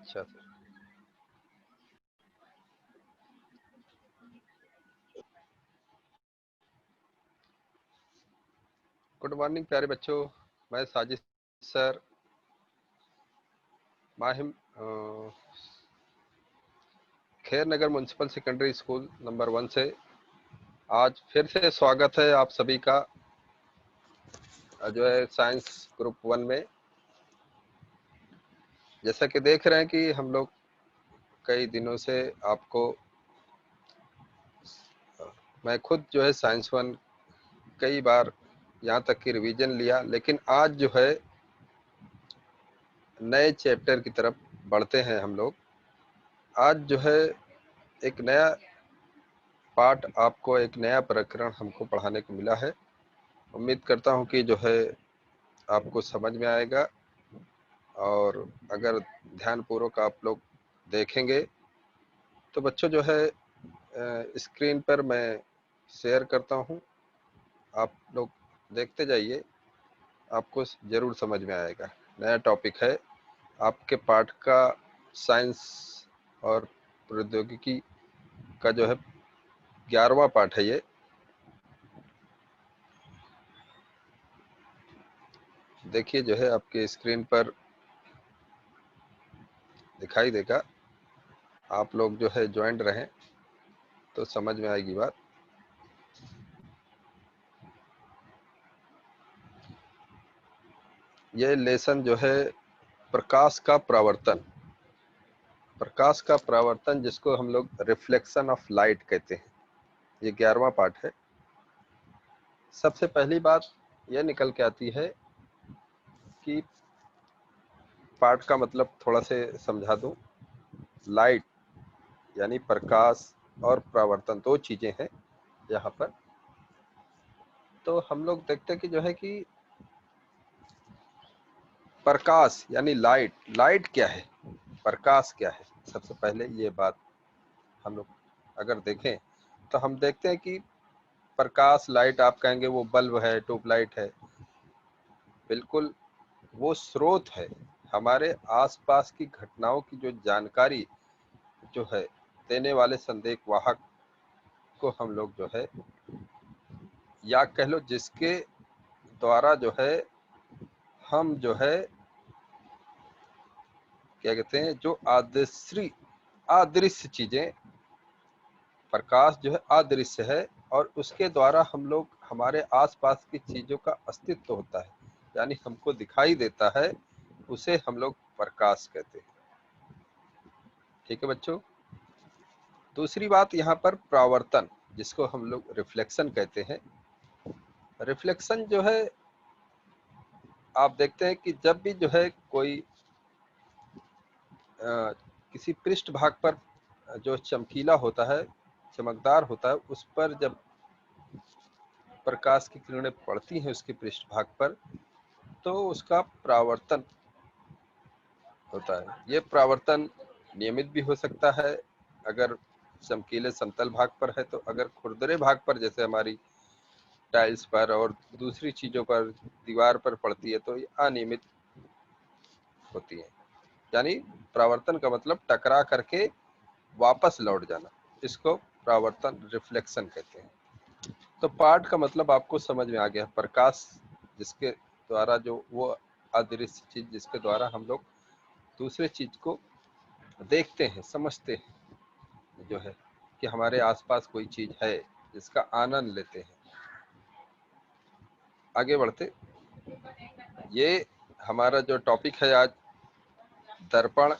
अच्छा sir. Good morning प्यारे बच्चों, मैं साजिद सर माहिम खैर नगर म्यूनसिपल सेकेंडरी स्कूल नंबर 1 से आज फिर से स्वागत है आप सभी का जो है साइंस ग्रुप 1 में। जैसा कि देख रहे हैं कि हम लोग कई दिनों से आपको मैं खुद जो है साइंस 1 कई बार यहाँ तक कि रिवीजन लिया, लेकिन आज जो है नए चैप्टर की तरफ बढ़ते हैं हम लोग। आज जो है एक नया पार्ट, आपको एक नया प्रकरण हमको पढ़ाने को मिला है। उम्मीद करता हूँ कि जो है आपको समझ में आएगा, और अगर ध्यानपूर्वक आप लोग देखेंगे तो बच्चों जो है स्क्रीन पर मैं शेयर करता हूँ, आप लोग देखते जाइए, आपको ज़रूर समझ में आएगा। नया टॉपिक है आपके पाठ का, साइंस और प्रौद्योगिकी का जो है 11वां पाठ है ये। देखिए जो है आपके स्क्रीन पर दिखाई देगा, आप लोग जो है ज्वाइंट रहें तो समझ में आएगी बात। ये लेसन जो है प्रकाश का परावर्तन, प्रकाश का परावर्तन जिसको हम लोग रिफ्लेक्शन ऑफ लाइट कहते हैं, ये 11वां पाठ है। सबसे पहली बात यह निकल के आती है कि पाठ का मतलब थोड़ा से समझा दूं। लाइट यानी प्रकाश और परावर्तन दो चीजें हैं यहाँ पर। तो हम लोग देखते हैं कि जो है कि प्रकाश यानी लाइट, लाइट क्या है, प्रकाश क्या है। सबसे पहले ये बात हम लोग अगर देखें तो हम देखते हैं कि प्रकाश, लाइट, आप कहेंगे वो बल्ब है, ट्यूबलाइट है, बिल्कुल वो स्रोत है। हमारे आसपास की घटनाओं की जो जानकारी जो है देने वाले संदेश वाहक को हम लोग जो है, या कह लो जिसके द्वारा जो है हम जो है क्या कहते हैं, जो अदृश्य चीजें, प्रकाश जो है अदृश्य है और उसके द्वारा हम लोग हमारे आसपास की चीजों का अस्तित्व होता है, यानी हमको दिखाई देता है, उसे हम लोग प्रकाश कहते हैं। ठीक है बच्चों। दूसरी बात यहाँ पर परावर्तन, जिसको हम लोग रिफ्लेक्शन कहते हैं। रिफ्लेक्शन जो है आप देखते हैं कि जब भी जो है कोई किसी पृष्ठ भाग पर जो चमकीला होता है, चमकदार होता है, उस पर जब प्रकाश की किरणें पड़ती हैं उसके पृष्ठ भाग पर, तो उसका परावर्तन होता है। ये परावर्तन नियमित भी हो सकता है अगर चमकीले समतल भाग पर है, तो अगर खुरदरे भाग पर जैसे हमारी टाइल्स पर और दूसरी चीजों पर, दीवार पर पड़ती है, तो ये अनियमित होती है। यानी परावर्तन का मतलब टकरा करके वापस लौट जाना, इसको परावर्तन रिफ्लेक्शन कहते हैं। तो पाठ का मतलब आपको समझ में आ गया। प्रकाश जिसके द्वारा, जो वो अदृश्य चीज जिसके द्वारा हम लोग दूसरे चीज को देखते हैं, समझते हैं, जो है कि हमारे आसपास कोई चीज है जिसका आनंद लेते हैं। आगे बढ़ते, ये हमारा जो टॉपिक है आज, दर्पण।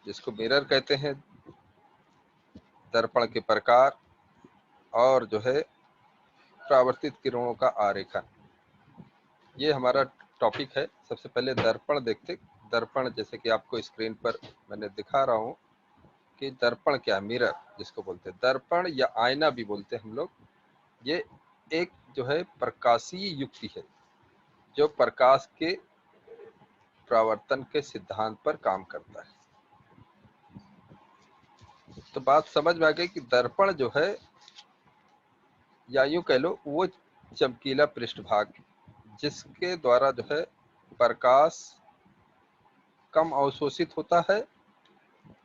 जिसको मिरर कहते हैं, दर्पण के प्रकार और जो है परावर्तित किरणों का आरेखन, ये हमारा टॉपिक है। सबसे पहले दर्पण देखते। दर्पण जैसे कि आपको स्क्रीन पर मैंने दिखा रहा हूँ कि दर्पण क्या है, मिरर जिसको बोलते हैं, दर्पण या आईना भी बोलते हैं हम लोग। ये एक जो है प्रकाशीय युक्ति है जो प्रकाश के परावर्तन के सिद्धांत पर काम करता है। तो बात समझ में आ गई कि दर्पण जो है, या यूं कह लो वो चमकीला पृष्ठभाग जिसके द्वारा जो है प्रकाश कम अवशोषित होता है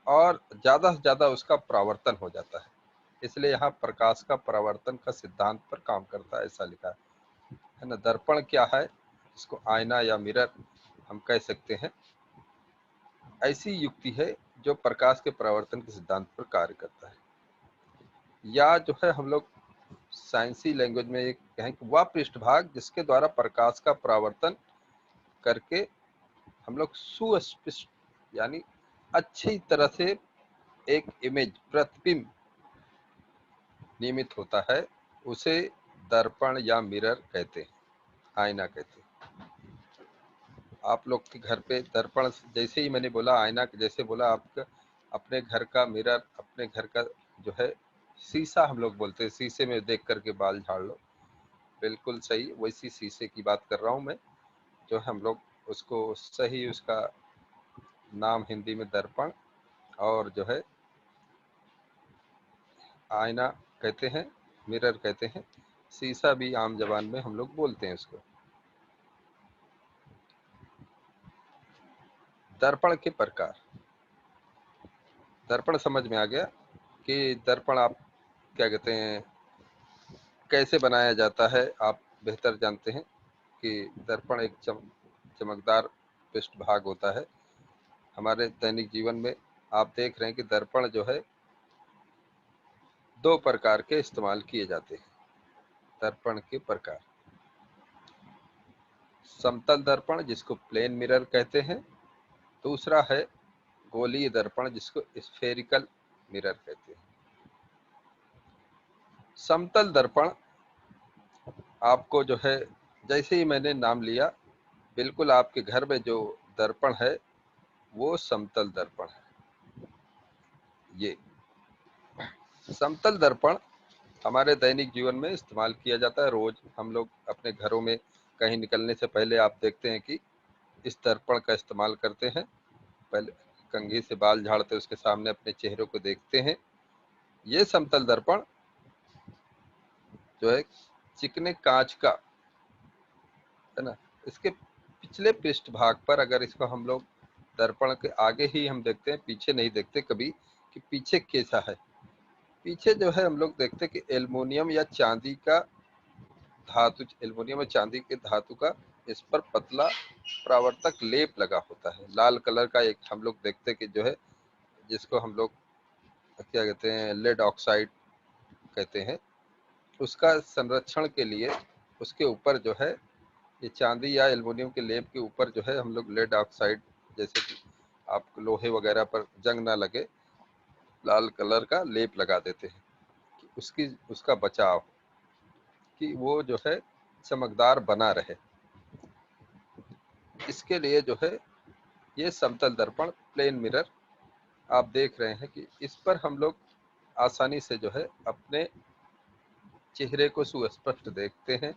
और ज्यादा से ज्यादा उसका परावर्तन हो जाता है। इसलिए यहाँ प्रकाश का परावर्तन का सिद्धांत पर काम करता है, ऐसा लिखा है ना। दर्पण क्या है? इसको आईना या मिरर हम कह सकते हैं। ऐसी युक्ति है जो प्रकाश के परावर्तन के सिद्धांत पर कार्य करता है, या जो है हम लोग साइंसी लैंग्वेज में एक कहें कि वह पृष्ठभाग जिसके द्वारा प्रकाश का परावर्तन करके हम लोग सुस्पष्ट यानी अच्छी तरह से एक इमेज प्रतिबिंब निर्मित होता है, उसे दर्पण या मिरर कहते हैं, आईना कहते हैं। आप लोग के घर पे दर्पण, जैसे ही मैंने बोला आईना, जैसे बोला आपका अपने घर का मिरर, अपने घर का जो है शीशा हम लोग बोलते हैं, शीशे में देख करके बाल झाड़ लो, बिल्कुल सही वैसी शीशे की बात कर रहा हूँ मैं, जो हम लोग उसको सही उसका नाम हिंदी में दर्पण और जो है आईना कहते हैं, मिरर कहते हैं, शीशा भी आम जबान में हम लोग बोलते हैं उसको। दर्पण के प्रकार, दर्पण समझ में आ गया कि दर्पण आप क्या कहते हैं, कैसे बनाया जाता है, आप बेहतर जानते हैं कि दर्पण एक चमकदार पृष्ठभाग होता है। हमारे दैनिक जीवन में आप देख रहे हैं कि दर्पण जो है दो प्रकार के इस्तेमाल किए जाते हैं। दर्पण के प्रकार, समतल दर्पण जिसको प्लेन मिरर कहते हैं, दूसरा है गोलीय दर्पण जिसको स्फेरिकल मिरर कहते हैं। समतल दर्पण आपको जो है, जैसे ही मैंने नाम लिया, बिल्कुल आपके घर में जो दर्पण है वो समतल दर्पण है। ये समतल दर्पण हमारे दैनिक जीवन में इस्तेमाल किया जाता है। रोज हम लोग अपने घरों में कहीं निकलने से पहले आप देखते हैं कि इस दर्पण का इस्तेमाल करते हैं। पहले कंघी से बाल झाड़ते, उसके सामने अपने चेहरे को देखते हैं। ये समतल दर्पण जो है चिकने कांच का है ना, इसके पिछले पृष्ठभाग पर अगर इसको हम लोग दर्पण के आगे ही हम देखते हैं, पीछे नहीं देखते कभी कि पीछे कैसा है। पीछे जो है हम लोग देखते हैं कि एल्युमिनियम या चांदी का धातु, एल्युमिनियम और चांदी के धातु का इस पर पतला परावर्तक लेप लगा होता है। लाल कलर का एक हम लोग देखते हैं कि जो है, जिसको हम लोग क्या कहते हैं, लेड ऑक्साइड कहते हैं। उसका संरक्षण के लिए उसके ऊपर जो है ये चांदी या एल्युमिनियम के लेप के ऊपर जो है हम लोग लेड ऑक्साइड, जैसे कि आपको लोहे वगैरह पर जंग ना लगे, लाल कलर का लेप लगा देते हैं कि उसका बचाव, कि वो जो है चमकदार बना रहे। इसके लिए जो है ये समतल दर्पण प्लेन मिरर आप देख रहे हैं कि इस पर हम लोग आसानी से जो है अपने चेहरे को सुस्पष्ट देखते हैं,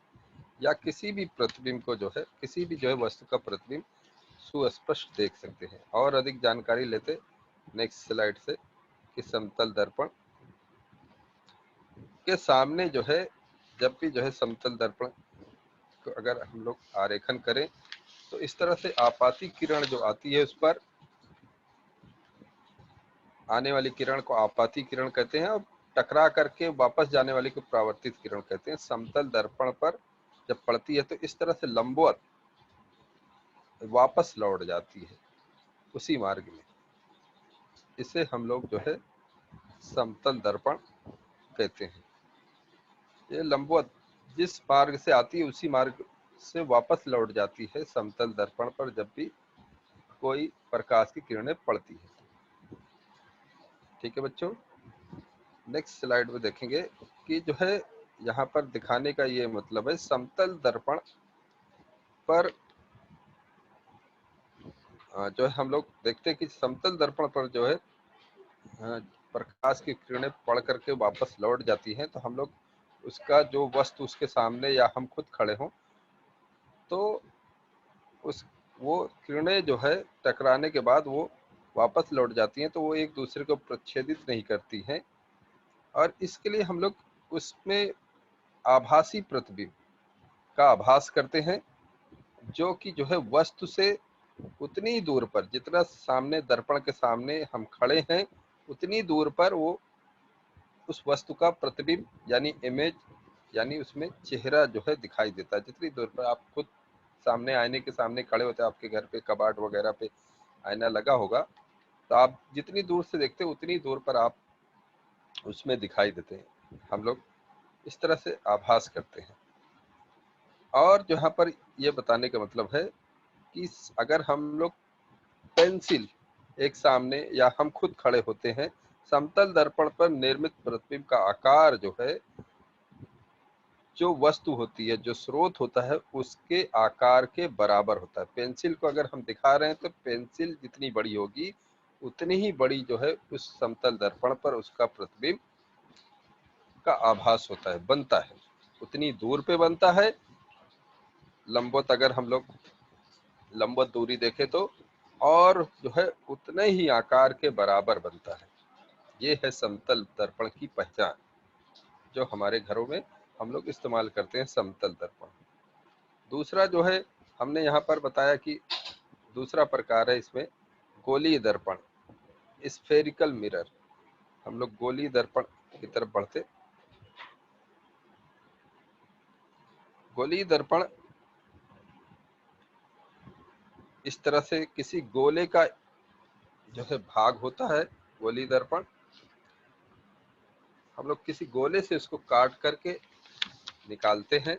या किसी भी प्रतिबिंब को जो है, किसी भी जो है वस्तु का प्रतिबिंब सुस्पष्ट देख सकते हैं। और अधिक जानकारी लेते नेक्स्ट स्लाइड से कि समतल दर्पण के सामने जो है, जब भी जो है समतल दर्पण को अगर हम लोग आरेखन करें तो इस तरह से आपाती किरण जो आती है, उस पर आने वाली किरण को आपाती किरण कहते हैं, और टकरा करके वापस जाने वाली को परावर्तित किरण कहते हैं। समतल दर्पण पर जब पड़ती है तो इस तरह से लंबवत वापस लौट जाती है उसी मार्ग में। इसे हम लोग जो है समतल दर्पण कहते हैं। ये लंबवत जिस मार्ग से आती है उसी मार्ग से वापस लौट जाती है समतल दर्पण पर जब भी कोई प्रकाश की किरणें पड़ती है। ठीक है बच्चों, नेक्स्ट स्लाइड में देखेंगे कि जो है यहाँ पर दिखाने का ये मतलब है, समतल दर्पण पर जो है हम लोग देखते हैं कि समतल दर्पण पर जो है प्रकाश की किरणें पड़ करके वापस लौट जाती हैं, तो हम लोग उसका जो वस्तु उसके सामने या हम खुद खड़े हों तो उस वो किरणें जो है टकराने के बाद वो वापस लौट जाती हैं, तो वो एक दूसरे को प्रच्छेदित नहीं करती हैं। और इसके लिए हम लोग उसमें आभासी प्रतिबिंब का आभास करते हैं, जो कि जो है वस्तु से उतनी दूर पर, जितना सामने दर्पण के सामने हम खड़े हैं उतनी दूर पर वो उस वस्तु का प्रतिबिंब यानी इमेज यानी उसमें चेहरा जो है दिखाई देता है। जितनी दूर पर आप खुद सामने आईने के सामने खड़े होते हैं, आपके घर पे कबाड़ वगैरह पे आईना लगा होगा, तो आप जितनी दूर से देखते हैं उतनी दूर पर आप उसमें दिखाई देते हैं। हम लोग इस तरह से आभास करते हैं। और यहाँ पर ये बताने का मतलब है कि अगर हम लोग पेंसिल एक सामने या हम खुद खड़े होते हैं, समतल दर्पण पर निर्मित प्रतिबिंब का आकार जो है, जो वस्तु होती है, जो स्रोत होता है, उसके आकार के बराबर होता है। पेंसिल को अगर हम दिखा रहे हैं तो पेंसिल जितनी बड़ी होगी उतनी ही बड़ी जो है उस समतल दर्पण पर उसका प्रतिबिंब का आभास होता है, बनता है। उतनी दूर पे बनता है। लंबवत अगर हम लोग लंबवत दूरी देखें तो, और जो है उतने ही आकार के बराबर बनता है। ये है समतल दर्पण की पहचान, जो हमारे घरों में हम लोग इस्तेमाल करते हैं, समतल दर्पण। दूसरा जो है हमने यहाँ पर बताया कि दूसरा प्रकार है इसमें गोलीय दर्पण, स्फेरिकल मिरर। हम लोग गोलीय दर्पण की तरफ बढ़ते। गोलीय दर्पण इस तरह से किसी गोले का जो है भाग होता है। गोलीय दर्पण हम लोग किसी गोले से उसको काट करके निकालते हैं।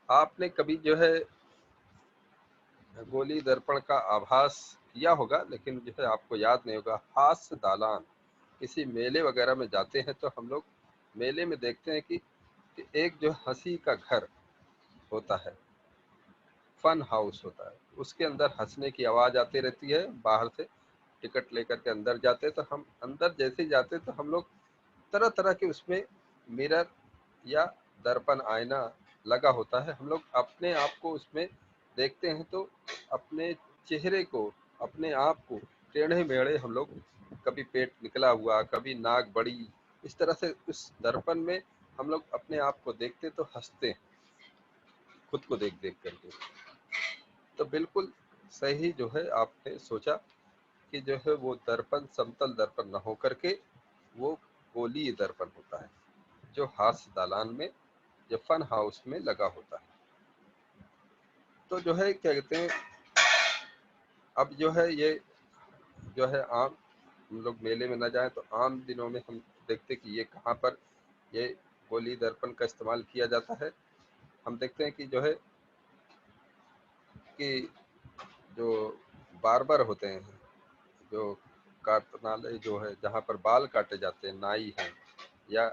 आपने कभी जो है गोलीय दर्पण का आभास किया होगा, लेकिन जो है आपको याद नहीं होगा। हास्य दालान, किसी मेले वगैरह में जाते हैं तो हम लोग मेले में देखते हैं कि एक जो हंसी का घर होता है, फन हाउस होता है, उसके अंदर हंसने की आवाज आती रहती है। बाहर से टिकट लेकर के अंदर जाते हैं तो हम अंदर जैसे ही जाते हैं तो हम लोग तरह तरह के उसमें मिरर या दर्पण आईना लगा होता है। हम लोग अपने आप को उसमें देखते हैं तो अपने चेहरे को, अपने आप को टेढ़े मेढ़े हम लोग, कभी पेट निकला हुआ, कभी नाक बड़ी, इस तरह से उस दर्पण में हम लोग अपने आप को देखते तो हंसते हैं, खुद को देख देख करके। तो बिल्कुल सही जो है आपने सोचा कि जो है वो दर्पण समतल दर्पण न हो करके वो गोलीय दर्पण होता है, जो हास्य दालान में या फन हाउस में लगा होता है। तो जो है क्या कहते हैं, अब जो है ये जो है आम, हम लोग मेले में न जाएं तो आम दिनों में हम देखते कि ये कहाँ पर ये गोलीय दर्पण का इस्तेमाल किया जाता है। हम देखते हैं कि जो है कि जो बार्बर होते हैं, जो काटनालय जो है जहाँ पर बाल काटे जाते हैं, नाई हैं या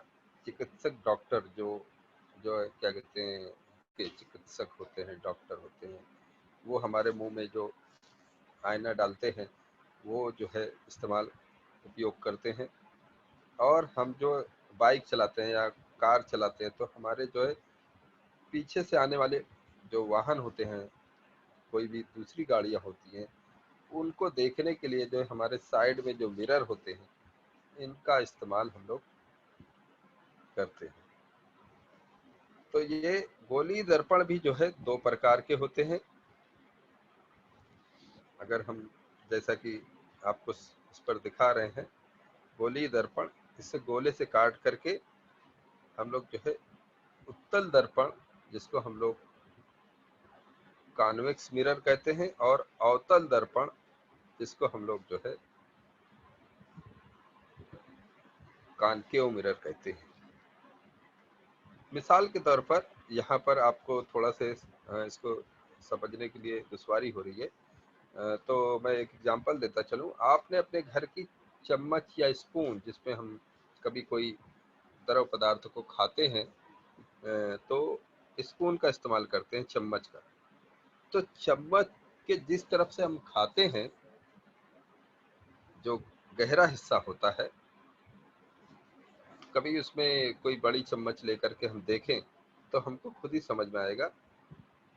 चिकित्सक डॉक्टर, जो जो है क्या कहते हैं के चिकित्सक होते हैं, डॉक्टर होते हैं, वो हमारे मुंह में जो आईना डालते हैं वो जो है इस्तेमाल उपयोग करते हैं। और हम जो बाइक चलाते हैं या कार चलाते हैं तो हमारे जो है पीछे से आने वाले जो वाहन होते हैं, कोई भी दूसरी गाड़ियाँ होती हैं, उनको देखने के लिए जो हमारे साइड में जो मिरर होते हैं, इनका इस्तेमाल हम लोग करते हैं। तो ये गोलीय दर्पण भी जो है दो प्रकार के होते हैं। अगर हम जैसा कि आपको इस पर दिखा रहे हैं गोलीय दर्पण, इसे गोले से काट करके हम लोग जो है उत्तल दर्पण, जिसको हम लोग कॉन्वेक्स मिरर कहते हैं, और अवतल दर्पण जिसको हम लोग जो है कॉनकेव मिरर कहते हैं। मिसाल के तौर पर यहाँ पर आपको थोड़ा से इसको समझने के लिए दुश्वारी हो रही है, तो मैं एक एग्जांपल देता चलूँ। आपने अपने घर की चम्मच या स्पून, जिसमें हम कभी कोई द्रव पदार्थ को खाते हैं तो स्पून का इस्तेमाल करते हैं, चम्मच का। तो चम्मच के जिस तरफ से हम खाते हैं, जो गहरा हिस्सा होता है, कभी उसमें कोई बड़ी चम्मच लेकर के हम देखें तो हमको खुद ही समझ में आएगा।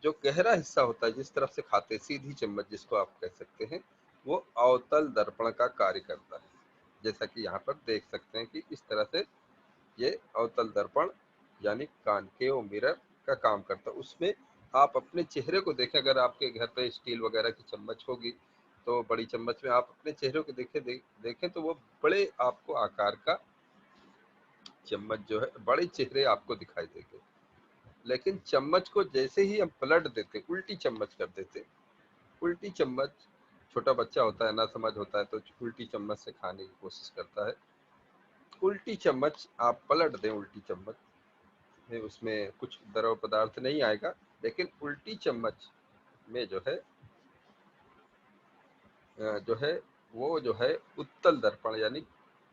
जो गहरा हिस्सा होता है जिस तरफ से खाते, सीधी चम्मच जिसको आप कह सकते हैं, वो अवतल दर्पण का कार्य करता है। जैसा कि यहाँ पर देख सकते हैं कि इस तरह से ये अवतल दर्पण यानी कॉनकेव मिरर का काम करता है। उसमें आप अपने चेहरे को देखें, अगर आपके घर पे स्टील वगैरह की चम्मच होगी तो बड़ी चम्मच में आप अपने चेहरे को देखें तो वो बड़े आपको आकार का चम्मच जो है, बड़े चेहरे आपको दिखाई देंगे। लेकिन चम्मच को जैसे ही हम पलट देते, उल्टी चम्मच कर देते, उल्टी चम्मच, छोटा बच्चा होता है ना समझ होता है तो उल्टी चम्मच से खाने की कोशिश करता है। उल्टी चम्मच आप पलट दें, उल्टी चम्मच में उसमें कुछ द्रव पदार्थ नहीं आएगा, लेकिन उल्टी चम्मच में जो है वो जो है उत्तल दर्पण यानी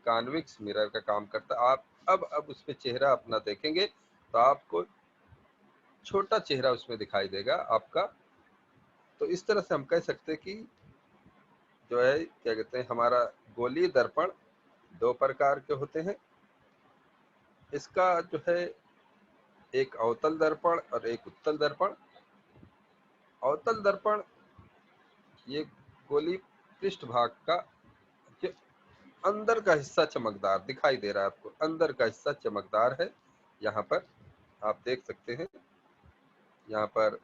कॉन्वेक्स मिरर का काम करता है। आप अब उसमें चेहरा अपना देखेंगे तो आपको छोटा चेहरा उसमें दिखाई देगा आपका। तो इस तरह से हम कह सकते हैं कि जो है क्या कहते हैं, हमारा गोलीय दर्पण दो प्रकार के होते हैं। इसका जो है एक अवतल दर्पण और एक उत्तल दर्पण। अवतल दर्पण ये गोली पृष्ठभाग का जो अंदर का हिस्सा चमकदार दिखाई दे रहा है आपको, अंदर का हिस्सा चमकदार है। यहाँ पर आप देख सकते हैं, यहाँ पर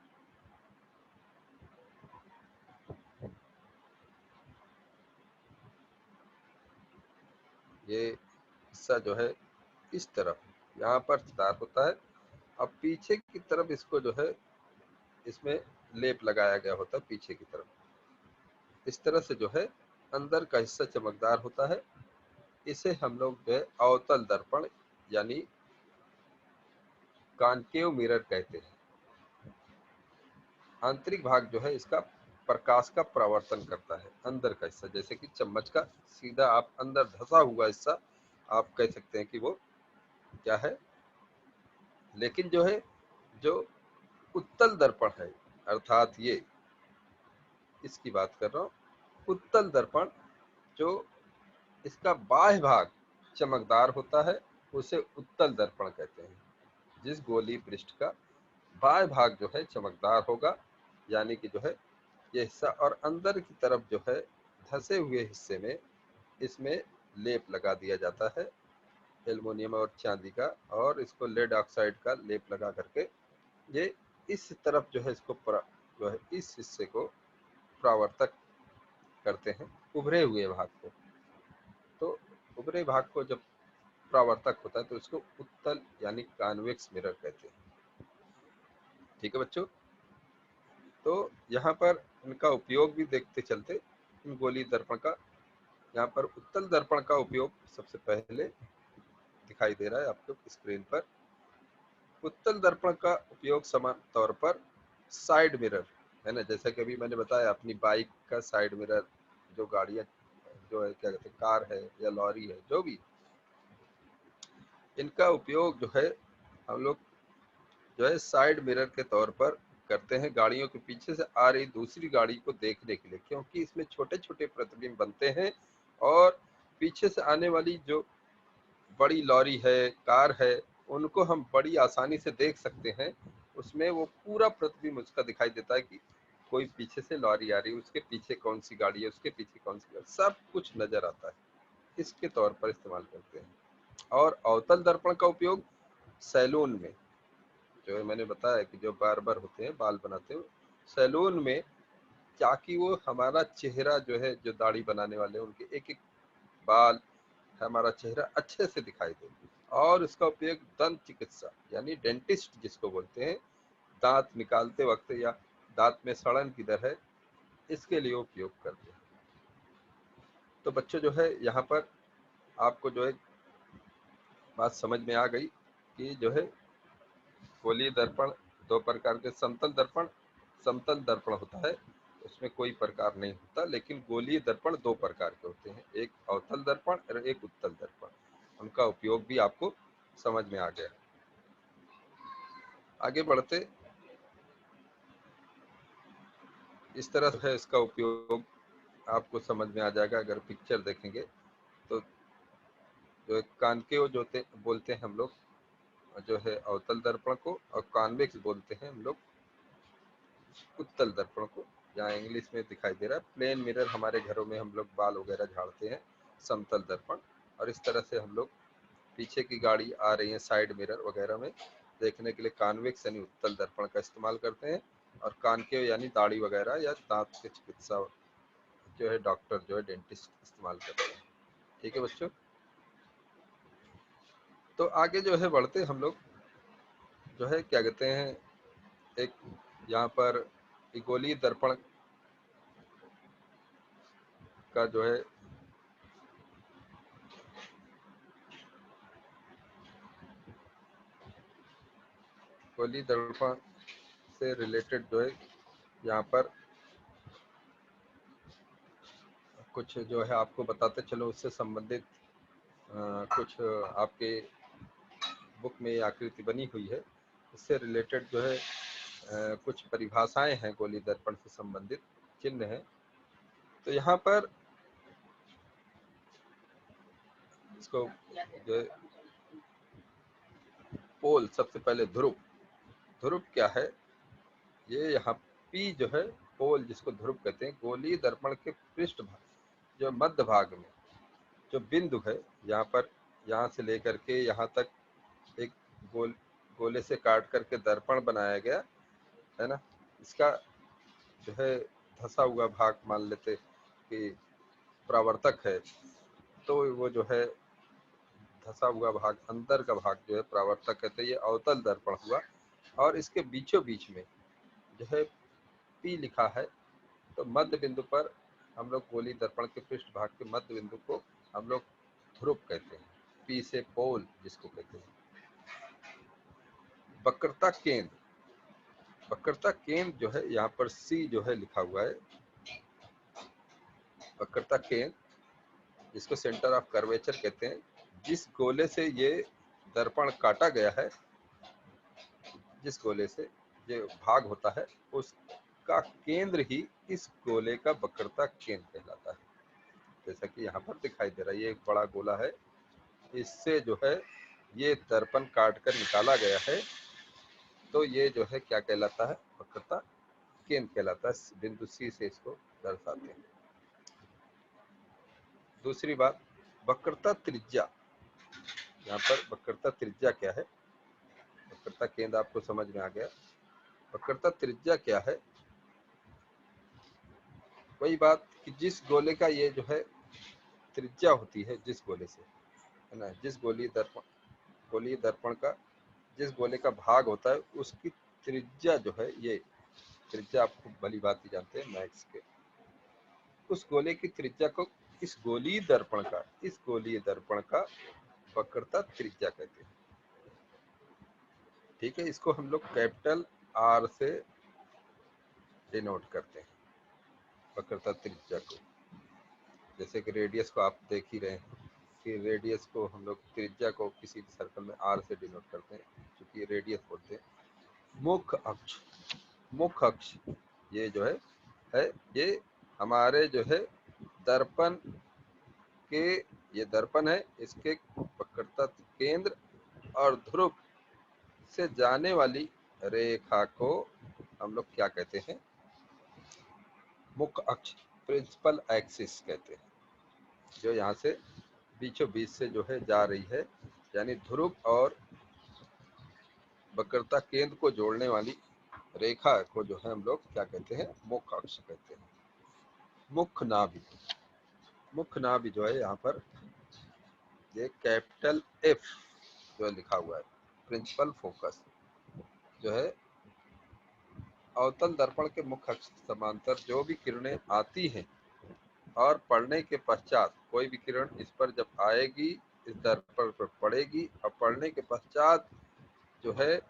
ये हिस्सा जो है इस तरफ यहाँ पर दार होता है। अब पीछे की तरफ इसको जो है इसमें लेप लगाया गया होता है पीछे की तरफ। इस तरह से जो है अंदर का हिस्सा चमकदार होता है। इसे हम लोग जो है अवतल दर्पण यानी कॉन्केव मिरर कहते हैं। आंतरिक भाग जो है इसका प्रकाश का परावर्तन करता है। अंदर का हिस्सा जैसे कि चम्मच का सीधा आप अंदर धंसा हुआ हिस्सा आप कह सकते हैं कि वो क्या है। लेकिन जो है जो उत्तल दर्पण है, अर्थात ये इसकी बात कर रहा हूँ, उत्तल दर्पण जो इसका बाह्य भाग चमकदार होता है उसे उत्तल दर्पण कहते हैं। जिस गोलीय पृष्ठ का बाह्य भाग जो है चमकदार होगा, यानी कि जो है ये हिस्सा, और अंदर की तरफ जो है धंसे हुए हिस्से में इसमें लेप लगा दिया जाता है एल्युमिनियम और चांदी का, और इसको लेड ऑक्साइड का लेप लगा करके ये इस तरफ जो है इसको जो है इस हिस्से को परावर्तक करते हैं, उभरे हुए भाग को। तो उभरे भाग को जब परावर्तक होता है तो इसको उत्तल यानी कॉन्वेक्स मिरर कहते हैं। ठीक है बच्चों, तो यहाँ पर इनका उपयोग भी देखते चलते। इन गोलीय दर्पण का यहाँ पर उत्तल दर्पण का उपयोग सबसे पहले दिखाई दे रहा है आपको स्क्रीन पर। उत्तल दर्पण का उपयोग समान तौर पर साइड मिरर है ना, जैसा कि अभी मैंने बताया अपनी बाइक का साइड मिरर, जो गाड़ियाँ जो है क्या कहते हैं कार है या लॉरी है जो भी, इनका उपयोग जो है हम लोग जो है साइड मिरर के तौर पर करते हैं गाड़ियों के पीछे से आ रही दूसरी गाड़ी को देखने के लिए, क्योंकि इसमें छोटे छोटे प्रतिबिंब बनते हैं और पीछे से आने वाली जो बड़ी लॉरी है, कार है, उनको हम बड़ी आसानी से देख सकते हैं। उसमें वो पूरा प्रतिबिंब उसका दिखाई देता है कि कोई पीछे से लॉरी आ रही है, उसके पीछे कौन सी गाड़ी है, उसके पीछे कौन सी गाड़ी, सब कुछ नजर आता है। इसके तौर पर इस्तेमाल करते हैं। और अवतल दर्पण का उपयोग सैलून में, जो है मैंने बताया कि जो बार्बर होते हैं बाल बनाते हैं सैलून में, ताकि वो हमारा चेहरा जो है, जो दाढ़ी बनाने वाले हैं उनके एक एक बाल, हमारा चेहरा अच्छे से दिखाई दे। और इसका उपयोग दंत चिकित्सा यानी डेंटिस्ट जिसको बोलते हैं, दांत निकालते वक्त या दांत में सड़न किधर है इसके लिए उपयोग करते हैं। तो बच्चों जो है यहाँ पर आपको जो है बात समझ में आ गई कि जो है गोलीय दर्पण दो प्रकार के, समतल दर्पण होता है उसमें कोई प्रकार नहीं होता, लेकिन गोलीय दर्पण दो प्रकार के होते हैं, एक अवतल दर्पण और एक उत्तल दर्पण। उनका उपयोग भी आपको समझ में आ गया। आगे बढ़ते, इस तरह है इसका उपयोग आपको समझ में आ जाएगा अगर पिक्चर देखेंगे तो। जो कानकेव जो बोलते हैं हम लोग जो है अवतल दर्पण को, और कॉन्वेक्स बोलते हैं हम लोग उत्तल दर्पण को। यहाँ इंग्लिश में दिखाई दे रहा है प्लेन मिरर, हमारे घरों में हम लोग बाल वगैरह झाड़ते हैं, समतल दर्पण। और इस तरह से हम लोग पीछे की गाड़ी आ रही है साइड मिरर वगैरह में, देखने के लिए कॉन्वेक्स यानी उत्तल दर्पण का इस्तेमाल करते हैं, और कॉनकेव यानी दाढ़ी वगैरह या दांत के चिकित्सा जो है डॉक्टर जो है डेंटिस्ट इस्तेमाल करते हैं। ठीक है बच्चों, तो आगे जो है बढ़ते हम लोग जो है क्या कहते हैं, एक यहाँ पर गोलीय दर्पण का जो है गोलीय दर्पण से रिलेटेड जो है यहाँ पर कुछ जो है आपको बताते चलो, उससे संबंधित कुछ आपके बुक में आकृति बनी हुई है, इससे रिलेटेड जो है कुछ परिभाषाएं हैं गोलीय दर्पण से संबंधित, चिन्ह है। तो यहाँ पर इसको जो है पोल, सबसे पहले ध्रुव, ध्रुव क्या है, ये यहाँ पी जो है पोल जिसको ध्रुव कहते हैं, गोलीय दर्पण के पृष्ठ भाग जो मध्य भाग में जो बिंदु है, यहाँ पर यहाँ से लेकर के यहाँ तक एक गोले से काट करके दर्पण बनाया गया है ना, इसका जो है धसा हुआ भाग मान लेते कि परावर्तक है, तो वो जो है धसा हुआ भाग, अंदर का भाग जो है परावर्तक कहते हैं, ये अवतल दर्पण हुआ। और इसके बीचों बीच में जो है पी लिखा है, तो मध्य बिंदु पर हम लोग गोलीय दर्पण के पृष्ठ भाग के मध्य बिंदु को हम लोग ध्रुव कहते हैं, पी से पोल जिसको कहते हैं। वक्रता केंद्र, वक्रता केंद्र जो है यहाँ पर सी जो है लिखा हुआ है, वक्रता केंद्र जिसको सेंटर ऑफ कर्वेचर कहते हैं, जिस गोले से ये दर्पण काटा गया है, जिस गोले से ये भाग होता है उसका केंद्र ही इस गोले का वक्रता केंद्र कहलाता है। जैसा कि यहाँ पर दिखाई दे रहा है, ये एक बड़ा गोला है, इससे जो है ये दर्पण काट कर निकाला गया है, तो ये जो है क्या कहलाता है, वक्रता केंद्र कहलाता है। बिंदु सी से इसको दर्शाते हैं। दूसरी बात, वक्रता त्रिज्या, यहाँ पर वक्रता त्रिज्या क्या है, वक्रता केंद्र आपको समझ में आ गया, वक्रता त्रिज्या क्या है, वही बात कि जिस गोले का ये जो है त्रिज्या होती है, जिस गोले से है ना, जिस गोलीय दर्पण का जिस गोले का भाग होता है उसकी त्रिज्या जो है, ये त्रिज्या आपको भली बात ही जानते हैं मैथ्स के, उस गोले की त्रिज्या को इस गोलीय दर्पण का वक्रता त्रिज्या कहते हैं। ठीक है, इसको हम लोग कैपिटल आर से डिनोट करते हैं वक्रता त्रिज्या को। जैसे कि रेडियस को आप देख ही रहे हैं कि रेडियस को हम लोग त्रिज्या को किसी सर्कल में आर से डिनोट करते हैं, क्योंकि रेडियस बोलते हैं। मुख्य अक्ष, मुख्य अक्ष ये जो है ये हमारे जो है दर्पण के, ये दर्पण है, इसके वक्रता केंद्र और ध्रुव से जाने वाली रेखा को हम लोग क्या कहते हैं, मुख्य अक्ष, प्रिंसिपल एक्सिस कहते हैं, जो यहाँ से बीचों बीच से जो है जा रही है, यानी ध्रुव और वक्रता केंद्र को जोड़ने वाली रेखा को जो है हम लोग क्या कहते हैं, मुख्य अक्ष कहते हैं। मुख्य नाभि, मुख्य नाभि जो है यहाँ पर ये कैपिटल एफ जो लिखा हुआ है, प्रिंसिपल फोकस जो है अवतल दर्पण के मुख्य अक्ष समांतर जो भी किरणें आती हैं और पड़ने के पश्चात, कोई भी किरण इस पर जब आएगी, इस दर्पण पर पड़ेगी और पड़ने के पश्चात जो है,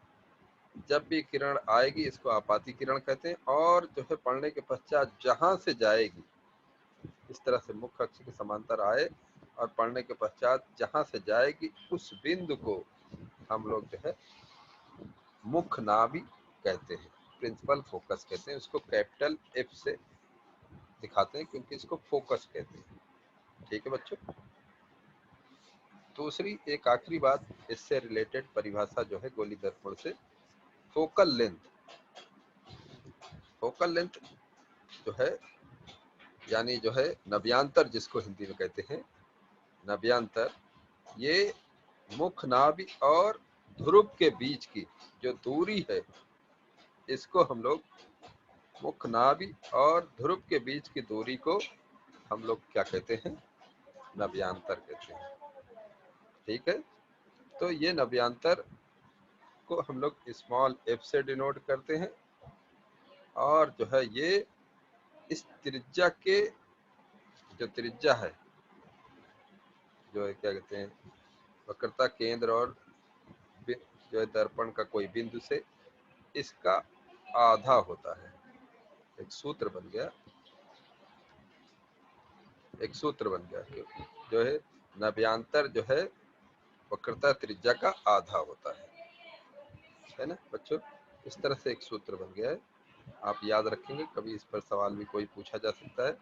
जब भी किरण आएगी इसको आपाती किरण कहते हैं, और जो है पड़ने के पश्चात जहां से जाएगी, इस तरह से मुख्य अक्ष के समांतर आए और पड़ने के पश्चात जहां से जाएगी उस बिंदु को हम लोग जो है मुख्य नाभि कहते हैं, प्रिंसिपल फोकस कहते हैं। उसको कैपिटल एफ से दिखाते हैं क्योंकि इसको फोकस कहते हैं। ठीक है बच्चों, दूसरी एक आखिरी बात इससे रिलेटेड परिभाषा जो है गोलीय दर्पण से, फोकल लेंथ, फोकल लेंथ जो है यानी जो है नव्यांतर जिसको हिंदी में कहते हैं, नव्यांतर, ये मुख्य नाभि और ध्रुव के बीच की जो दूरी है, इसको हम लोग मुख नाभि और ध्रुव के बीच की दूरी को हम लोग क्या कहते हैं? नभ्यांतर कहते हैं। ठीक है, तो ये नभ्यांतर को हम लोग स्मॉल एफ से डिनोट करते हैं, और जो है ये इस त्रिज्या के जो त्रिज्या है, जो है क्या कहते हैं, वक्रता केंद्र और जो है दर्पण का कोई बिंदु से इसका आधा होता है। एक सूत्र बन गया, एक सूत्र बन गया, जो है नभ्यांतर जो है वक्रता त्रिज्या का आधा होता है ना बच्चों? इस तरह से एक सूत्र बन गया है, आप याद रखेंगे, कभी इस पर सवाल भी कोई पूछा जा सकता है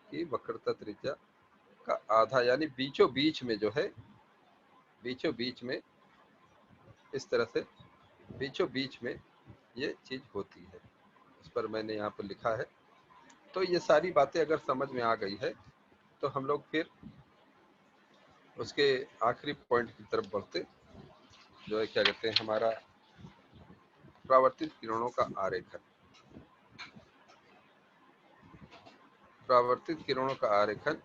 कि वक्रता त्रिज्या का आधा, यानी बीचों बीच में जो है, बीचों बीच में इस तरह से बीचों बीच में ये चीज होती है। इस पर मैंने यहाँ पर लिखा है। तो ये सारी बातें अगर समझ में आ गई है तो हम लोग फिर उसके आखिरी पॉइंट की तरफ बढ़ते, जो है क्या कहते हैं, हमारा परावर्तित किरणों का आरेखन। परावर्तित किरणों का आरेखन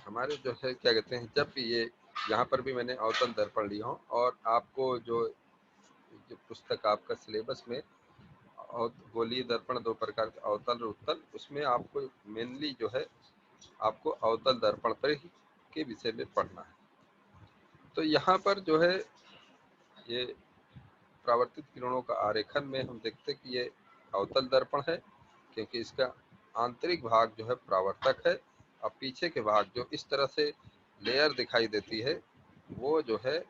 हमारे जो है क्या कहते हैं, जब भी ये यहाँ पर भी मैंने अवतल दर्पण लिया हूँ, और आपको जो पुस्तक आपका सिलेबस में और गोलीय दर्पण दो प्रकार के, अवतल और उत्तल, उसमें आपको मेनली जो है आपको अवतल दर्पण पर ही के विषय में पढ़ना है। तो यहाँ पर जो है ये परावर्तित किरणों का आरेखन में हम देखते हैं कि ये अवतल दर्पण है, क्योंकि इसका आंतरिक भाग जो है परावर्तक है, और पीछे के भाग जो इस तरह से लेयर दिखाई देती है, वो जो है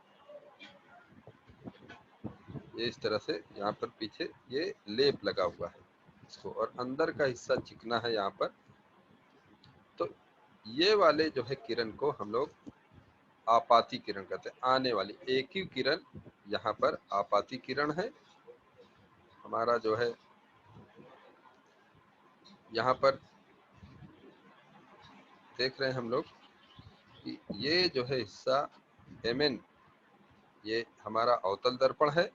ये इस तरह से यहाँ पर पीछे ये लेप लगा हुआ है इसको, और अंदर का हिस्सा चिकना है यहाँ पर। तो ये वाले जो है किरण को हम लोग आपाती किरण कहते हैं, आने वाली एक ही किरण यहाँ पर आपाती किरण है। हमारा जो है यहाँ पर देख रहे हैं हम लोग कि ये जो है हिस्सा MN, ये हमारा अवतल दर्पण है,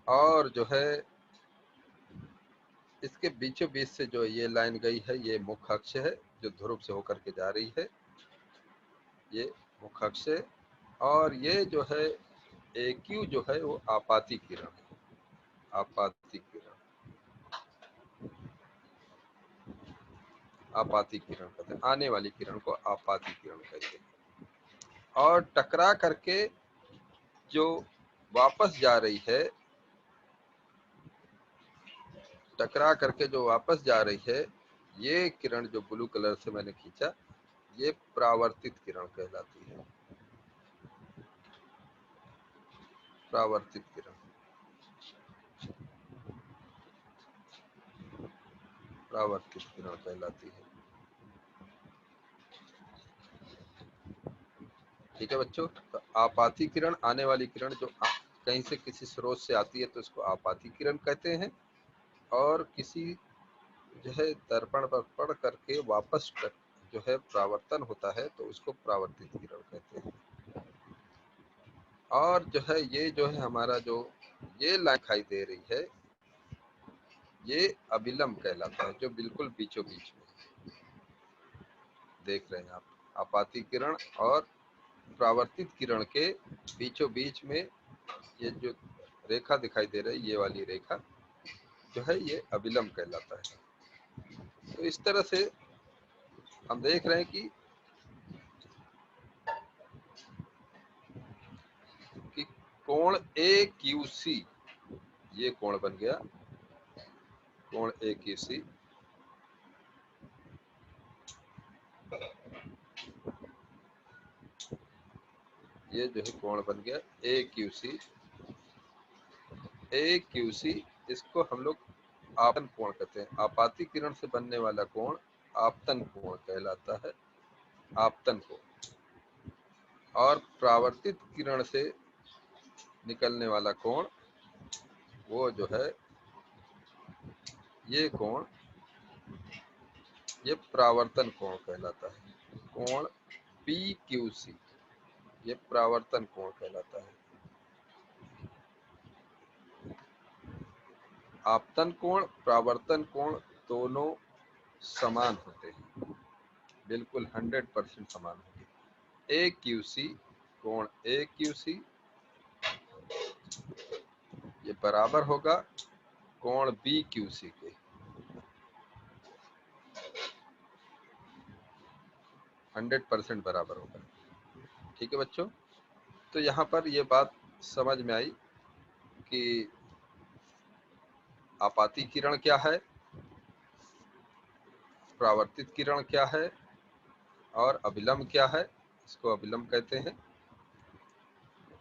और जो है इसके बीचों बीच से जो ये लाइन गई है, ये मुख्य अक्ष है जो ध्रुव से होकर के जा रही है, ये मुख्य अक्ष है। और ये जो है AQ जो है वो आपाती किरण है, आपाती किरण, आपाती किरण कहते हैं, आने वाली किरण को आपाती किरण कहते हैं। और टकरा करके जो वापस जा रही है, टकरा करके जो वापस जा रही है, ये किरण जो ब्लू कलर से मैंने खींचा, ये परावर्तित किरण कहलाती है, परावर्तित किरण, परावर्तित किरण कहलाती है। ठीक है बच्चों, तो आपाती किरण आने वाली किरण जो कहीं से किसी स्रोत से आती है तो इसको आपाती किरण कहते हैं, और किसी जो है दर्पण पर पड़ करके वापस जो है परावर्तन होता है तो उसको परावर्तित किरण कहते हैं। और जो है ये जो है हमारा जो ये लाइन दिखाई दे रही है, ये अभिलंब कहलाता है, जो बिल्कुल बीचों बीच में देख रहे हैं आप, आपाती किरण और परावर्तित किरण के बीचों बीच में ये जो रेखा दिखाई दे रही है, ये वाली रेखा जो है ये अभिलंब कहलाता है। तो इस तरह से हम देख रहे हैं कि कोण AQC, ये कोण बन गया, कोण AQC, ये जो है कोण बन गया AQC, AQC, इसको हम लोग आपतन कोण कहते हैं। आपाती किरण से बनने वाला कोण आपतन कोण कहलाता है, आपतन कोण। और परावर्तित किरण से निकलने वाला कोण वो जो है ये कोण, ये परावर्तन कोण कहलाता है। कोण PQC ये परावर्तन कोण कहलाता है। आपतन कोण, परावर्तन कोण दोनों समान होते हैं, बिल्कुल 100% समान होते हैं। AQC कोण AQC ये बराबर होगा कोण BQC के। हंड्रेड परसेंट बराबर होगा। ठीक है बच्चों, तो यहाँ पर ये बात समझ में आई कि आपाती किरण क्या है, परावर्तित किरण क्या है, और अभिलंब क्या है, इसको अभिलंब कहते हैं,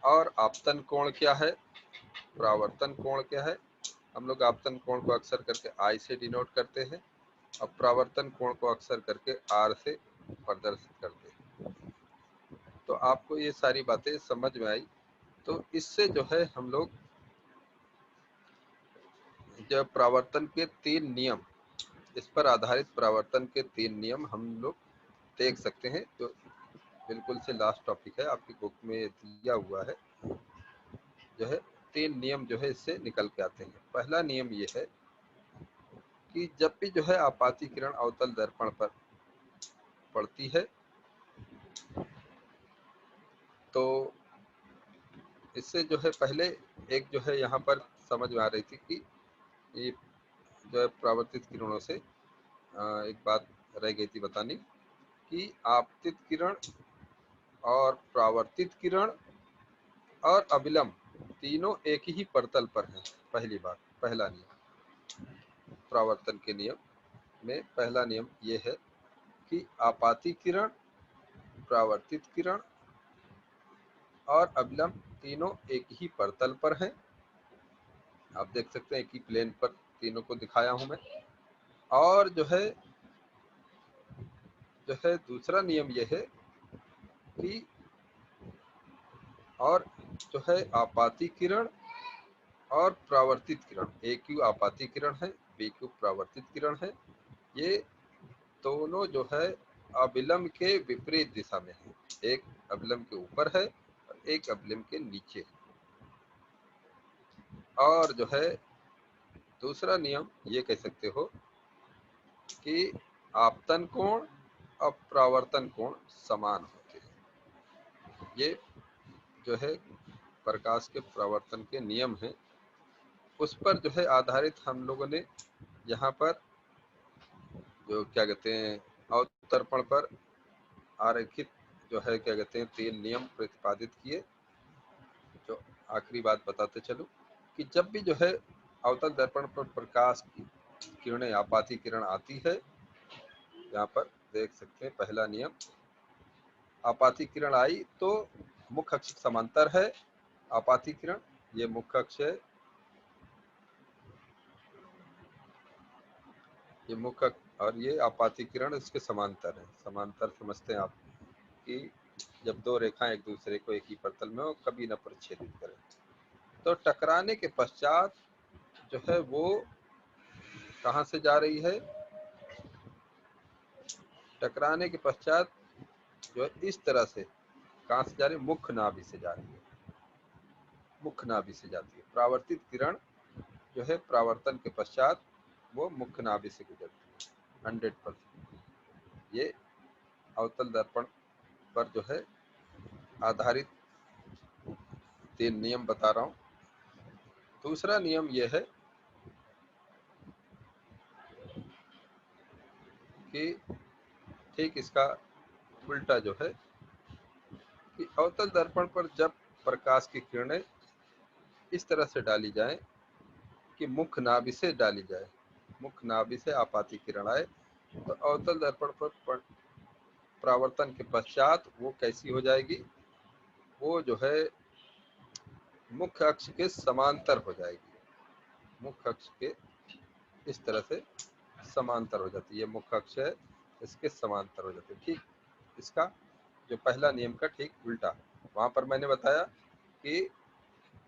और आपतन कोण क्या है, परावर्तन कोण क्या है। हम लोग आपतन कोण को अक्सर करके I से डिनोट करते हैं और परावर्तन कोण को अक्सर करके R से प्रदर्शित करते हैं। तो आपको ये सारी बातें समझ में आई। तो इससे जो है हम लोग जब परावर्तन के 3 नियम, इस पर आधारित परावर्तन के 3 नियम हम लोग देख सकते हैं। तो बिल्कुल से लास्ट टॉपिक है, आपकी बुक में दिया हुआ है, जो है 3 नियम जो है इससे निकल के आते हैं। पहला नियम ये है कि जब भी जो है आपाती किरण अवतल दर्पण पर पड़ती है तो इससे जो है पहले एक जो है यहाँ पर समझ में आ रही थी कि ये जो है परावर्तित किरणों से एक बात रह गई थी बतानी कि आपतित किरण और परावर्तित किरण और अभिलंब तीनों एक ही परतल पर हैं। पहली बात, पहला नियम परावर्तन के नियम में पहला नियम ये है कि आपाती किरण, परावर्तित किरण और अभिलंब तीनों एक ही परतल पर हैं। आप देख सकते हैं एक ही प्लेन पर तीनों को दिखाया हूं मैं। और जो है दूसरा नियम ये है कि और जो है आपाती किरण और परावर्तित किरण, AQ आपाती किरण है, BQ परावर्तित किरण है, ये दोनों जो है अभिलंब के विपरीत दिशा में है। एक अभिलंब के ऊपर है और एक अभिलंब के नीचे है। और जो है दूसरा नियम ये कह सकते हो कि आपतन कोण और परावर्तन कोण समान होते हैं। ये जो है प्रकाश के परावर्तन के नियम हैं, उस पर जो है आधारित हम लोगों ने यहाँ पर जो क्या कहते हैं अवतर्पण पर आरेखित जो है क्या कहते हैं 3 नियम प्रतिपादित किए। जो आखिरी बात बताते चलूं कि जब भी जो है अवतल दर्पण पर प्रकाश की किरणें आपाती किरण आती है, यहाँ पर देख सकते हैं पहला नियम, आपाती किरण आई तो मुख्य अक्ष समांतर है। आपाती किरण ये मुख्य अक्ष है, ये मुख्य और ये आपाती किरण इसके समांतर है। समांतर समझते हैं आप कि जब दो रेखाएं एक दूसरे को एक ही प्रतल में हो कभी न परिच्छेदित करें। तो टकराने के पश्चात जो है वो कहाँ से जा रही है, टकराने के पश्चात जो है इस तरह से कहाँ से जा रही है, मुख्य नाभि से जा रही है, मुख्य नाभि से जाती है। परावर्तित किरण जो है परावर्तन के पश्चात वो मुख्य नाभि से गुजरती है 100%। ये अवतल दर्पण पर जो है आधारित 3 नियम बता रहा हूं। दूसरा नियम यह है कि ठीक इसका उल्टा जो है कि अवतल दर्पण पर जब प्रकाश की किरणें इस तरह से डाली जाएं कि मुख्य नाभि से डाली जाए, मुख्य नाभि से आपाती किरण आए, तो अवतल दर्पण पर परावर्तन के पश्चात वो कैसी हो जाएगी, वो जो है मुख्य अक्ष के समांतर हो जाएगी। मुख्य अक्ष के इस तरह से समांतर हो जाती है, ये मुख्य अक्ष है इसके समांतर हो जाती है। ठीक इसका जो पहला नियम का ठीक उल्टा, वहां पर मैंने बताया कि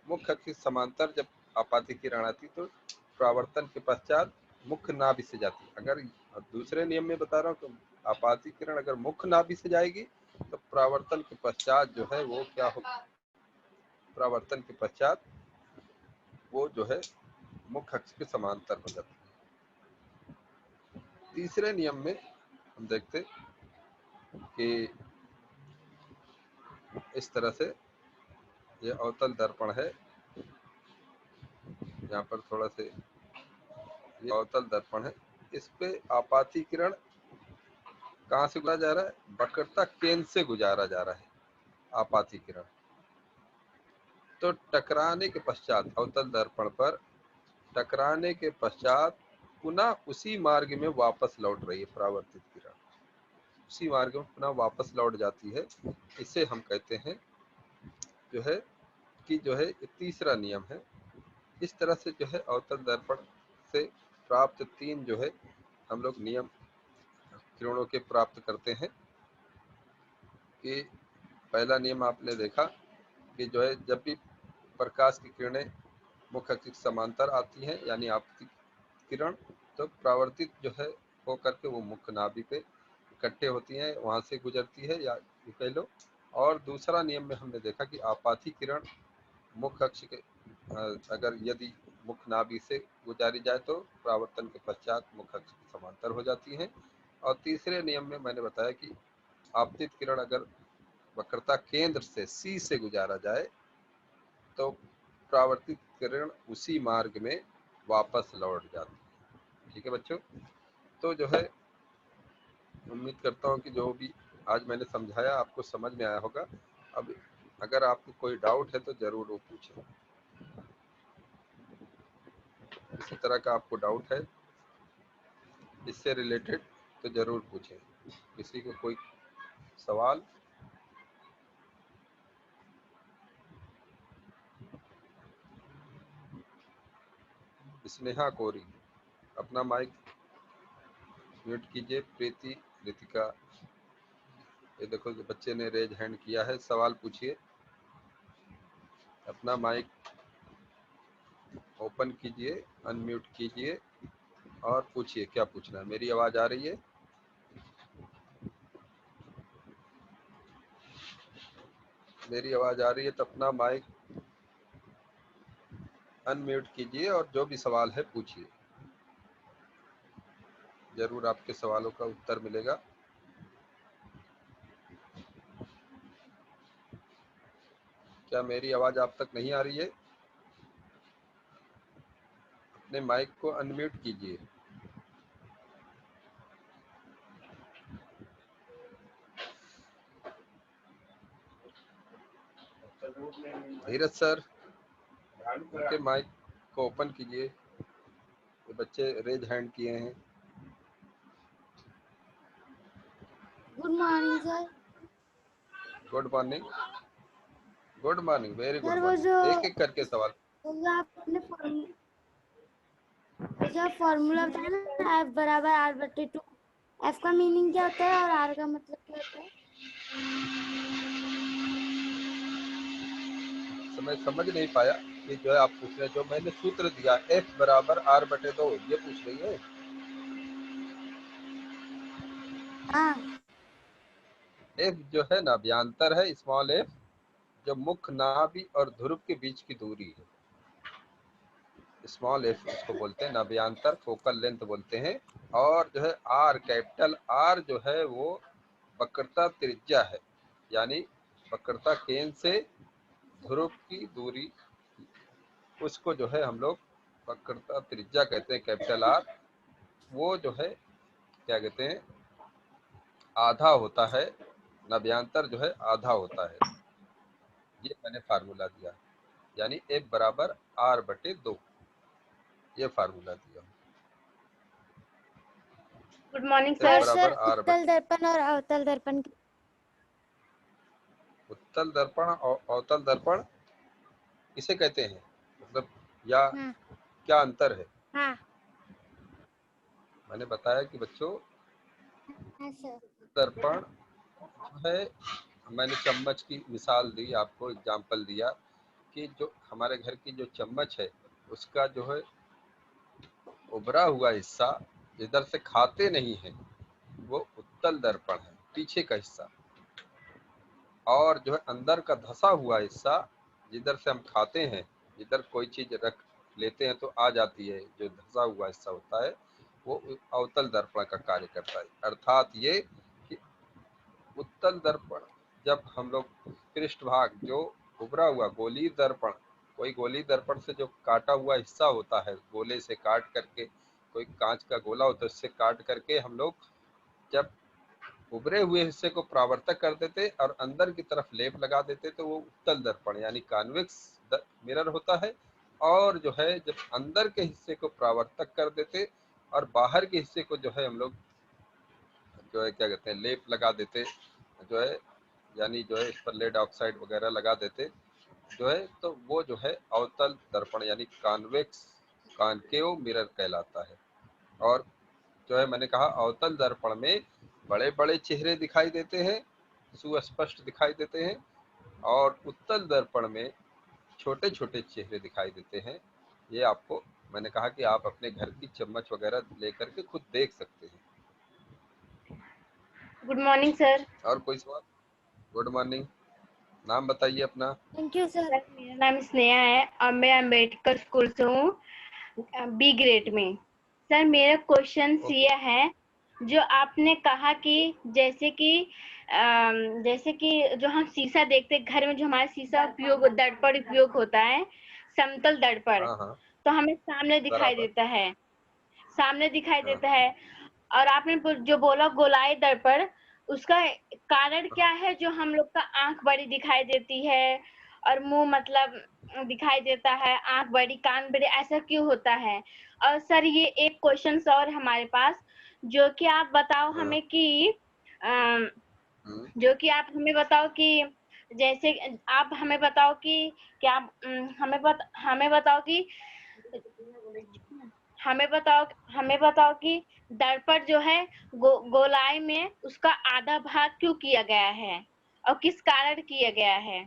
मुख्य अक्ष के समांतर जब आपाती किरण आती तो परावर्तन के पश्चात मुख्य नाभि से जाती है। अगर दूसरे नियम में बता रहा हूँ तो आपाती किरण अगर मुख्य नाभि से जाएगी तो परावर्तन के पश्चात जो है वो क्या होगा, परावर्तन के पश्चात वो जो है मुख्य अक्ष के समांतर हो जाती है। तीसरे नियम में हम देखते कि इस तरह से ये अवतल दर्पण है, यहाँ पर थोड़ा से ये अवतल दर्पण है, इस पे आपाती किरण कहाँ से गुजारा जा रहा है, वक्रता केंद्र से गुजारा जा रहा है आपाती किरण। तो टकराने के पश्चात अवतल दर्पण पर टकराने के पश्चात पुनः उसी मार्ग में वापस लौट रही है परावर्तित किरण, उसी मार्ग में पुनः वापस लौट जाती है। इसे हम कहते हैं जो है कि जो है तीसरा नियम है। इस तरह से जो है अवतल दर्पण से प्राप्त तीन जो है हम लोग नियम किरणों के प्राप्त करते हैं। कि पहला नियम आपने देखा कि जो है जब भी प्रकाश की किरणें मुख्य अक्ष के समांतर आती हैं यानी आपतित किरण, तो परावर्तित जो है होकर के वो मुख्य नाभि पे इकट्ठे होती हैं, वहां से गुजरती है या कह लो। और दूसरा नियम में हमने देखा कि आपाती किरण मुख्य अक्ष के अगर यदि मुख्य नाभि से गुजारी जाए तो परावर्तन के पश्चात मुख्य अक्ष के समांतर हो जाती है। और तीसरे नियम में मैंने बताया कि आपतित किरण अगर वक्रता केंद्र से सी से गुजारा जाए तो परावर्तित किरण उसी मार्ग में वापस लौट जाती है। ठीक है बच्चों, तो जो है उम्मीद करता हूँ कि जो भी आज मैंने समझाया आपको समझ में आया होगा। अब अगर आपको कोई डाउट है तो जरूर वो पूछें, किसी तरह का आपको डाउट है इससे रिलेटेड तो जरूर पूछें। किसी को कोई सवाल? स्नेहा कोरी अपना माइक म्यूट कीजिए। प्रीति रितिका, ये देखो जो बच्चे ने रेज हैंड किया है, सवाल पूछिए। अपना माइक ओपन कीजिए, अनम्यूट कीजिए और पूछिए क्या पूछना है। मेरी आवाज आ रही है? मेरी आवाज आ रही है तो अपना माइक अनम्यूट कीजिए और जो भी सवाल है पूछिए, जरूर आपके सवालों का उत्तर मिलेगा। क्या मेरी आवाज आप तक नहीं आ रही है? अपने माइक को अनम्यूट कीजिए। धीरज सर, उनके माइक को ओपन कीजिए। ये बच्चे रेज हैंड किए हैं। Good morning sir. Good morning, good morning, very good sir वो मॉर्निंग। जो एक एक करके सवाल। आपने फॉर्मूला बताया ना, F बराबर R/2, F का मीनिंग क्या होता है और R का मतलब क्या होता है? तो मैं समझ नहीं पाया कि जो है आप पूछ रहे, जो मैंने सूत्र दिया F बराबर R/2 ये पूछ रही है? हाँ। F जो है नाभ्यांतर है, स्मॉल f, जो मुख्य नाभि और ध्रुव के बीच की दूरी है। स्मॉल f इसको बोलते हैं नाभ्यांतर, फोकल लेंथ बोलते हैं। और जो है R, कैपिटल R जो है वो वक्रता त्रिज्या है, यानी वक्रता केंद्र से ध्रुव की दूरी, उसको जो है हम लोग वक्रता त्रिज्या कहते हैं, कैपिटल R। वो जो है क्या कहते हैं, आधा होता है, नाभ्यांतर जो है आधा होता है। ये मैंने फार्मूला दिया, यानी F बराबर R/2, ये फार्मूला दिया। Good morning F sir. बराबर उत्तल दर्पण और अवतल दर्पण उत्तल दर्पण और अवतल दर्पण किसे कहते हैं, मतलब या हाँ। क्या अंतर है? हाँ। मैंने बताया कि बच्चों हाँ सर। दर्पण है, मैंने चम्मच की मिसाल दी आपको, एग्जाम्पल दिया कि जो हमारे घर की जो चम्मच है उसका जो है उभरा हुआ हिस्सा जिधर से खाते नहीं है वो उत्तल दर्पण है, पीछे का हिस्सा। और जो है अंदर का धसा हुआ हिस्सा जिधर से हम खाते हैं, जिधर कोई चीज रख लेते हैं तो आ जाती है, जो धसा हुआ हिस्सा होता है वो अवतल दर्पण का कार्य करता है। अर्थात ये कि उत्तल दर्पण जब हम लोग पृष्ठभाग जो उभरा हुआ गोलीय दर्पण, कोई गोलीय दर्पण से जो काटा हुआ हिस्सा होता है, गोले से काट करके, कोई कांच का गोला होता है उससे काट करके हम लोग जब उभरे हुए हिस्से को परावर्तक कर देते और अंदर की तरफ लेप लगा देते तो वो उत्तल दर्पण यानी कॉन्वेक्स मिरर होता है। और जो है जब अंदर के हिस्से को परावर्तक कर देते और बाहर के हिस्से को जो है हम लोग जो है क्या कहते हैं लेप लगा देते, जो है यानी जो है इस पर लेड ऑक्साइड वगैरह लगा देते जो है, तो वो जो है अवतल दर्पण यानी कॉन्वेक्स कॉनकेव मिरर कहलाता है। और जो है मैंने कहा अवतल दर्पण में बड़े बड़े चेहरे दिखाई देते हैं, सुस्पष्ट दिखाई देते हैं, और उत्तल दर्पण में छोटे छोटे चेहरे दिखाई देते हैं। ये आपको मैंने कहा कि आप अपने घर की चम्मच वगैरह लेकर के खुद देख सकते हैं। Good morning sir. और कोई सवाल? गुड मॉर्निंग, नाम बताइए अपना। Thank you sir. सर मेरा नाम स्नेहा है और मैं अम्बेडकर स्कूल से हूँ बी ग्रेड में। सर मेरा क्वेश्चन ओके। ये है, जो आपने कहा कि जैसे कि जो हम शीशा देखते घर में, जो हमारा शीशा उपयोग दर्पण उपयोग होता है, समतल दर्पण, हाँ हाँ तो हमें सामने दिखाई बराबर। देता है, सामने दिखाई हाँ देता है। और आपने जो बोला गोलाई दर्पण, उसका कारण हाँ क्या है जो हम लोग का आंख बड़ी दिखाई देती है और मुंह मतलब दिखाई देता है, आंख बड़ी कान बड़े, ऐसा क्यों होता है? और सर ये एक क्वेश्चन और हमारे पास, जो कि आप बताओ हाँ। हमें कि अम, हम्म, जो कि आप हमें बताओ कि जैसे आप हमें बताओ कि क्या हमें बताओ कि हमें बताओ कि दर्पण जो है गोलाई में उसका आधा भाग क्यों किया गया है और किस कारण किया गया है?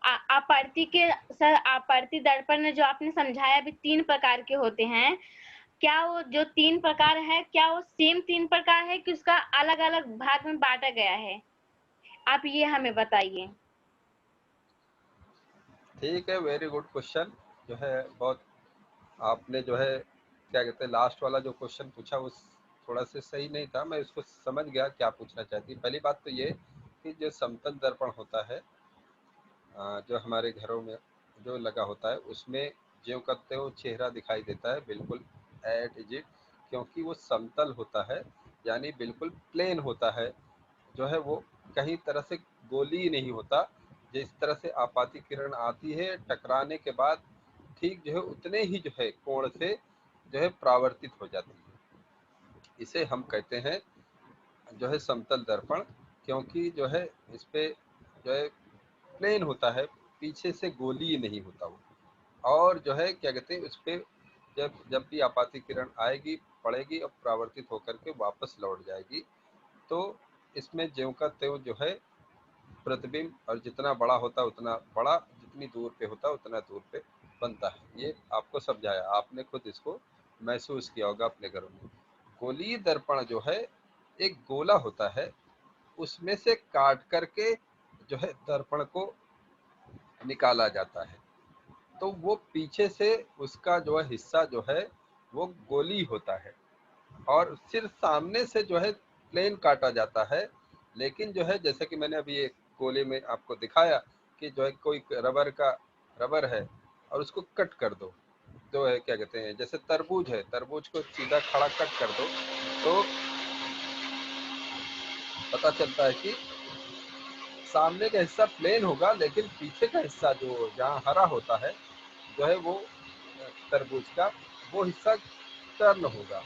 आपर्ति के सर, आपर्ति दर्पण में जो आपने समझाया अभी 3 प्रकार के होते हैं, क्या वो जो 3 प्रकार है क्या वो सेम 3 प्रकार है कि उसका अलग-अलग भाग में बांटा गया है? आप ये हमें बताइए। ठीक है, वेरी गुड क्वेश्चन। जो है बहुत आपने जो है क्या कहते हैं लास्ट वाला जो क्वेश्चन पूछा उस थोड़ा सा सही नहीं था, मैं उसको समझ गया क्या पूछना चाहती है। पहली बात तो ये कि जो समतल दर्पण होता है जो हमारे घरों में जो लगा होता है उसमें ज्यों करते हो चेहरा दिखाई देता है बिल्कुल एट इज इट, क्योंकि वो समतल होता है यानी बिल्कुल प्लेन होता है। जो है वो कहीं तरह से गोली नहीं होता। जिस तरह से आपाती किरण आती है टकराने के बाद ठीक जो है उतने ही जो है कोण से जो है परावर्तित हो जाती है। इसे हम कहते हैं जो है समतल दर्पण, क्योंकि जो है इस पे जो है प्लेन होता है, पीछे से गोलीय नहीं होता वो। और जो है क्या कहते हैं उस पे जब जब भी आपाती किरण आएगी पड़ेगी और परावर्तित होकर के वापस लौट जाएगी, तो इसमें ज्यों का त्यों जो है प्रतिबिंब और जितना बड़ा होता है उतना बड़ा, जितनी दूर पे होता है उतना दूर पे बनता है। ये आपको समझाया, आपने खुद इसको महसूस किया होगा अपने घरों में। गोलीय दर्पण जो है एक गोला होता है, उसमें से काट करके जो है दर्पण को निकाला जाता है, तो वो पीछे से उसका जो है हिस्सा जो है वो गोली होता है और सिर्फ सामने से जो है प्लेन काटा जाता है। लेकिन जो है जैसे कि मैंने अभी एक गोले में आपको दिखाया कि जो है कोई रबर है और उसको कट कर दो, जो है क्या कहते हैं जैसे तरबूज है, तरबूज को सीधा खड़ा कट कर दो तो पता चलता है कि सामने का हिस्सा प्लेन होगा लेकिन पीछे का हिस्सा जो जहाँ हरा होता है जो है वो तरबूज का वो हिस्सा टर्न होगा।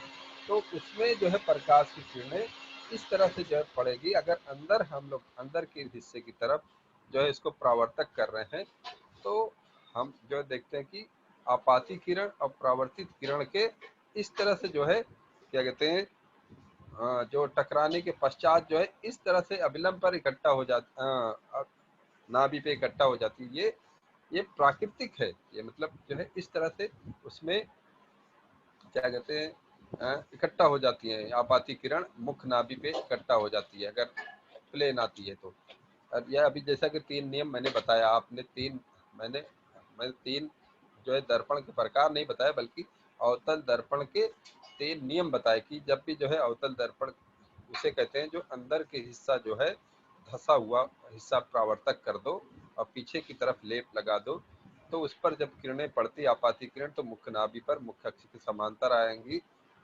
तो उसमें जो है प्रकाश की किरणें इस तरह से जो है पड़ेगी। अगर अंदर हम लोग अंदर के हिस्से की तरफ जो है इसको परावर्तक कर रहे हैं तो हम जो देखते हैं कि आपाती किरण और परावर्तित किरण के इस तरह से जो है क्या कहते हैं जो टकराने के पश्चात जो है इस तरह से अभिलंब पर इकट्ठा हो जाता, नाभि पे इकट्ठा हो जाती है। ये प्राकृतिक है, ये मतलब जो है इस तरह से उसमें क्या कहते हैं इकट्ठा हो जाती है, आपाती किरण मुख्य नाभि पे इकट्ठा हो जाती है अगर प्लेन आती है तो। अब यह अभी जैसा कि 3 नियम मैंने बताया, आपने 3 मैंने 3 जो है दर्पण के प्रकार नहीं बताया, बल्कि अवतल दर्पण के 3 नियम बताए कि जब भी जो है अवतल दर्पण उसे कहते हैं जो अंदर के हिस्सा जो है धंसा हुआ हिस्सा परावर्तक कर दो और पीछे की तरफ लेप लगा दो, तो उस पर जब किरणें पड़ती आपाती किरण तो मुख्य नाभि पर मुख्य अक्ष के समांतर आएंगी,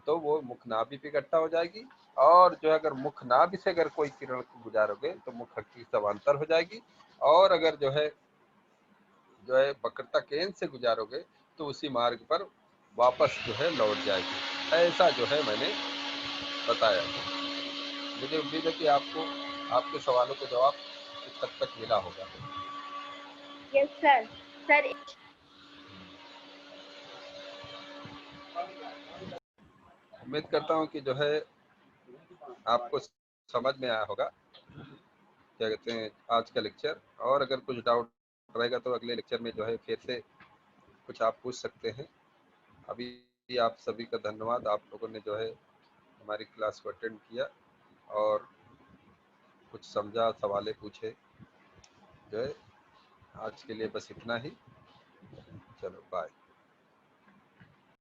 तो वो मुख्य नाभि पे इकट्ठा हो जाएगी। और जो अगर मुख्य नाभि से अगर कोई किरण को गुजारोगे तो मुख्य अक्ष के समांतर हो जाएगी, और अगर जो है वक्रता केंद्र से गुजारोगे तो उसी मार्ग पर वापस जो है लौट जाएगी। ऐसा जो है मैंने बताया। मुझे उम्मीद है कि आपको आपके सवालों का जवाब इस हद तक मिला होगा। Yes sir. सर उम्मीद करता हूँ कि जो है आपको समझ में आया होगा क्या कहते हैं आज का लेक्चर। और अगर कुछ डाउट रहेगा तो अगले लेक्चर में जो है फिर से कुछ आप पूछ सकते हैं। अभी आप सभी का धन्यवाद, आप लोगों ने जो है हमारी क्लास को अटेंड किया और कुछ समझा, सवाले पूछे। जो है आज के लिए बस इतना ही। चलो बाय।